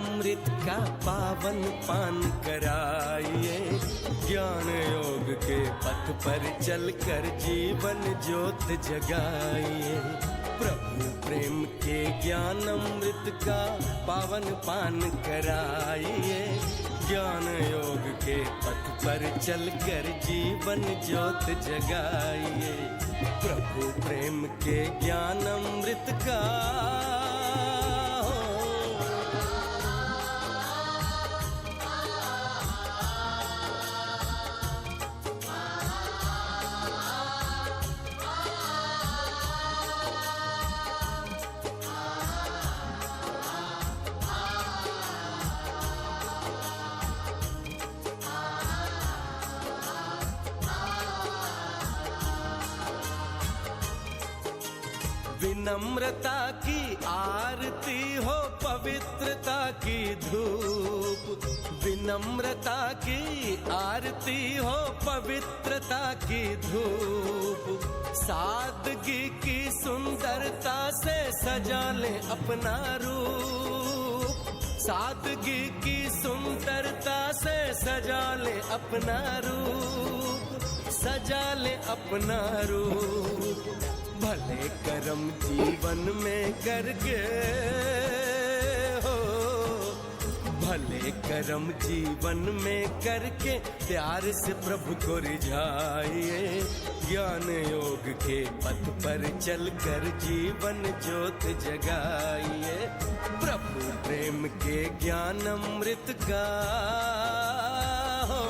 अमृत का पावन पान कराइए। ज्ञान योग के पथ पर चलकर जीवन ज्योत जगाइए। प्रभु प्रेम के ज्ञान अमृत का पावन पान कराइए। ज्ञान योग के पथ पर चलकर जीवन ज्योत जगाइए। प्रभु प्रेम के ज्ञान अमृत का विनम्रता की आरती हो पवित्रता की धूप। विनम्रता की आरती हो पवित्रता की धूप। सादगी की सुंदरता से सजा ले अपना रूप। सादगी की सुंदरता से सजा ले अपना रूप। सजा ले अपना रूप। भले कर्म जीवन में करके हो, भले कर्म जीवन में करके प्यार से प्रभु को रिझाइए। ज्ञान योग के पथ पर चलकर जीवन ज्योत जगाइए। प्रभु प्रेम के ज्ञान अमृत का हो।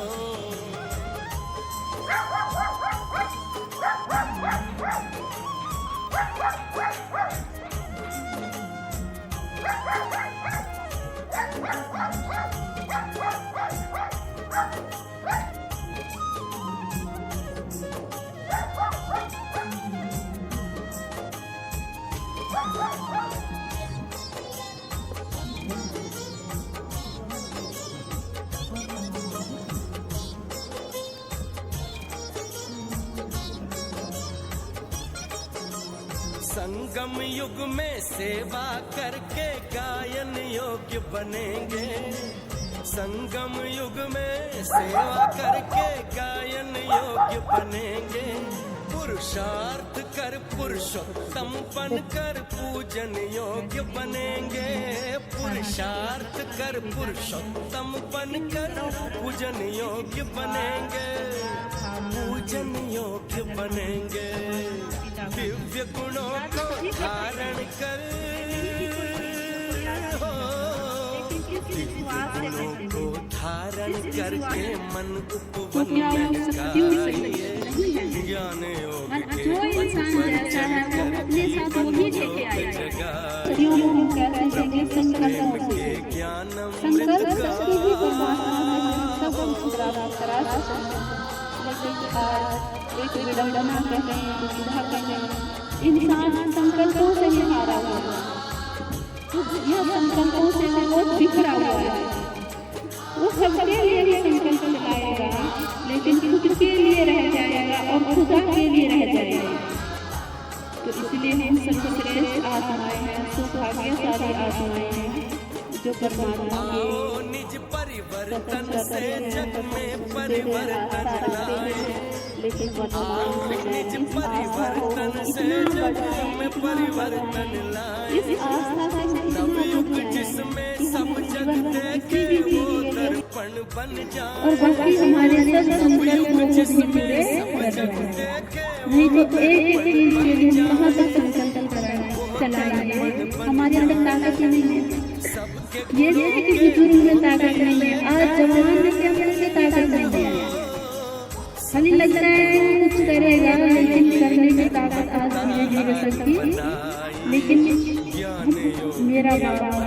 संगम युग में सेवा करके गायन योग्य बनेंगे। संगम युग में सेवा करके गायन योग्य बनेंगे। पुरुषार्थ कर पुरुषोत्तम बनकर पूजन योग्य बनेंगे। पुरुषार्थ कर पुरुषोत्तम बनकर पूजन योग्य बनेंगे। पूजन योग्य बनेंगे। दिव्य गुणों को धारण कर हो, दिव्य गुणों को धारण करके मन उपवन में गाइए। ज्ञान योग के पथ पर चलकर जीवन ज्योत जगाइए। प्रेम के ज्ञान अमृत का एक विडंबना कहते हैं, दुविधा कहते हैं। इंसान संकल्पों से ही हारा हुआ है। यह संकल्पों से बहुत बिखरा हुआ है। वो सबके लिए ही संकल्प लगाएगा, लेकिन खुद के लिए रह जाएगा और खुदा के लिए रह जाएगा। तो इसलिए हम सबसे श्रेष्ठ आत्माएं हैं, सौभाग्यशाली आत्माएं हैं जो परमात्मा के निज परिवर्तन से जग में परिवर्तन लाए। लेकिन निज परिवर्तन से जग में परिवर्तन लाए। इस आस्था से नवयुग जिसमें सब जग देखे वो दर्पण बन जाए। और बाकी हमारे सब संकल्प जिसमें सब जग देखे नहीं तो एक चीज के लिए कहाँ तक संकल्प चलाएंगे। हमारे अंदर ताकत नहीं है। ये नहीं कि बुजुर्ग में ताकत नहीं है, आज जवान में क्या करके ताकत नहीं है। खाली लगता है कुछ करेगा, लेकिन करने की ताकत आज धीरे धीरे सकती। लेकिन मेरा बाबा,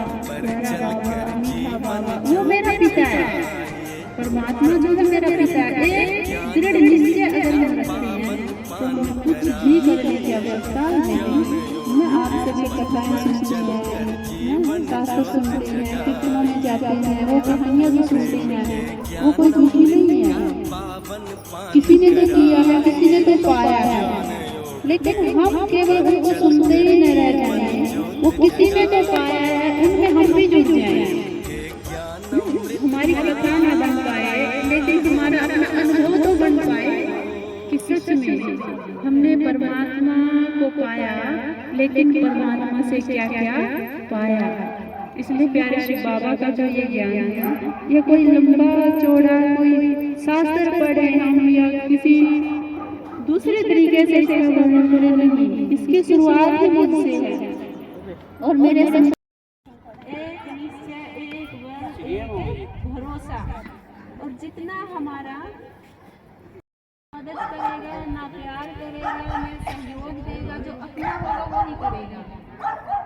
मेरा बाबा, मीठा बाबा, वो मेरा पिता है। परमात्मा जो है मेरा पिता है। एक दृढ़ निश्चय अगर हम रखते हैं तो हम कुछ भी करने की आवश्यकता नहीं। मैं आपसे भी कथाएं सुनती हैं, सासू सुनती हैं, कीर्तनों में जाते हैं, वो कहानियाँ भी सुनती हैं। वो कोई झूठी नहीं है। किसी ने तो किया है, किसी ने तो पाया है, लेकिन हम केवल उनको सुनते ही नहीं रह जाए। वो किसी ने तो पाया है, उनमें हम भी जुड़ जाए। लेकिन परमात्मा से क्या क्या पाया। इसलिए प्यारे शिव बाबा का जो ये ज्ञान है, ये कोई लंबा चौड़ा कोई शास्त्र पढ़े हम या किसी दूसरे तरीके से इसका वर्णन करें नहीं, इसकी शुरुआत ही मुझसे है। और मेरे से एक निश्चय, एक वर्ष, एक भरोसा। और जितना हमारा मदद करेगा, ना प्यार करेगा, ना सहयोग देगा, जो अपना होगा वही करेगा।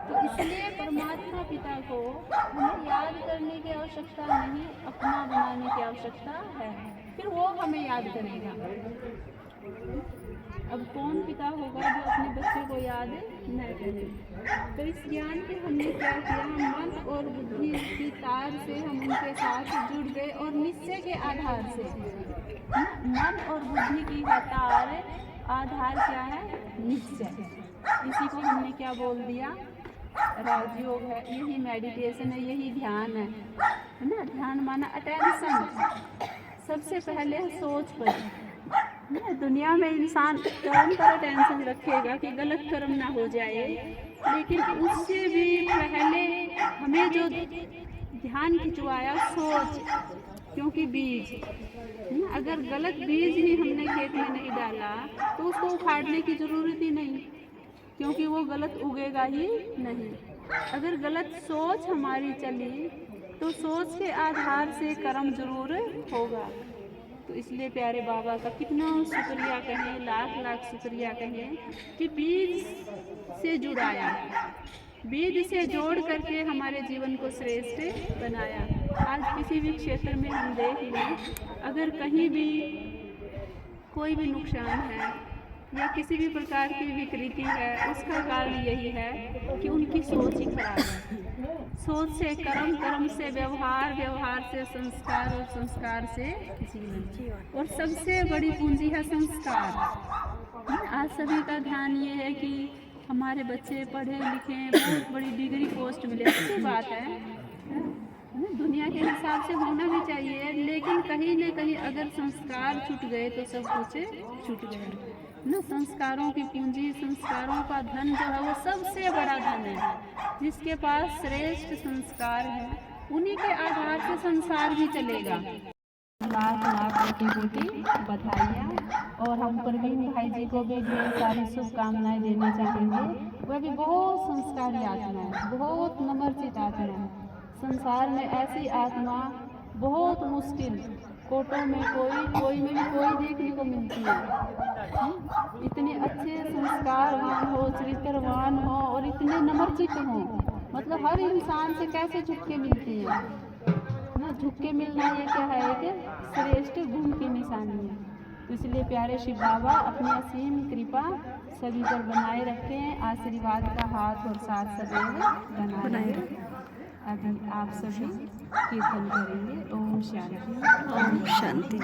तो इसलिए परमात्मा पिता को हमें याद करने की आवश्यकता नहीं, अपना बनाने की आवश्यकता है, फिर वो हमें याद करेगा। अब कौन पिता होगा जो अपने बच्चे को याद न करे। तो इस ज्ञान के हमने क्या किया, मन और बुद्धि की तार से हम उनके साथ जुड़ गए। और निश्चय के आधार से, मन और बुद्धि की तार आधार क्या है, निश्चय। इसी को हमने क्या बोल दिया, राजयोग है, यही मेडिटेशन है, यही ध्यान है ना। ध्यान माना अटेंशन, सबसे पहले सोच पर। दुनिया में इंसान कर्म पर अटेंशन रखेगा कि गलत कर्म ना हो जाए, लेकिन उससे भी पहले हमें जो ध्यान खिंचवाया सोच, क्योंकि बीज, अगर गलत बीज ही हमने खेत में नहीं डाला तो उसको उखाड़ने की जरूरत ही नहीं, क्योंकि वो गलत उगेगा ही नहीं। अगर गलत सोच हमारी चली तो सोच के आधार से कर्म जरूर होगा। तो इसलिए प्यारे बाबा का कितना शुक्रिया कहें, लाख लाख शुक्रिया कहें कि बीज से जुड़ाया, बीज से जोड़ करके हमारे जीवन को श्रेष्ठ बनाया। आज किसी भी क्षेत्र में हम देख लें, अगर कहीं भी कोई भी नुकसान है या किसी भी प्रकार की विकृति है, उसका कारण यही है कि उनकी सोच ही खराब है। सोच से कर्म, कर्म से व्यवहार, व्यवहार से संस्कार और संस्कार से जीवन। और सबसे बड़ी पूंजी है संस्कार। आज सभी का ध्यान ये है कि हमारे बच्चे पढ़े लिखे, बहुत बड़ी डिग्री पोस्ट मिले, अच्छी बात है, दुनिया के हिसाब से होना भी चाहिए, लेकिन कहीं न कहीं अगर संस्कार छूट गए तो सब कुछ छूट गया ना। संस्कारों की पूंजी, संस्कारों का धन जो है वो सबसे बड़ा धन है। जिसके पास श्रेष्ठ संस्कार है उन्हीं के आधार से संसार भी चलेगा। लाख लाख कोटि बधाइयाँ। और हम प्रवीण भाई जी को भी ढेर सारी शुभकामनाएं देना चाहेंगे। वह भी बहुत संस्कारी आत्मा है, बहुत नम्रचित आत्मा है। संसार में ऐसी आत्मा बहुत मुश्किल, कोटों में कोई में भी कोई देखने को मिलती है। इतने अच्छे संस्कारवान हो, चरित्रवान हो और इतने नम्रचित हो, मतलब हर इंसान से कैसे झुक के मिलती है ना। झुक के मिलना ये क्या है, एक श्रेष्ठ गुण की निशानी है। तो इसलिए प्यारे शिव बाबा अपनी असीम कृपा सभी पर बनाए रखें, आशीर्वाद का हाथ और साथ सदैव बनाए रखें। अभी आप सभी कीर्तन करेंगे। ओम शांति। ओम शांति।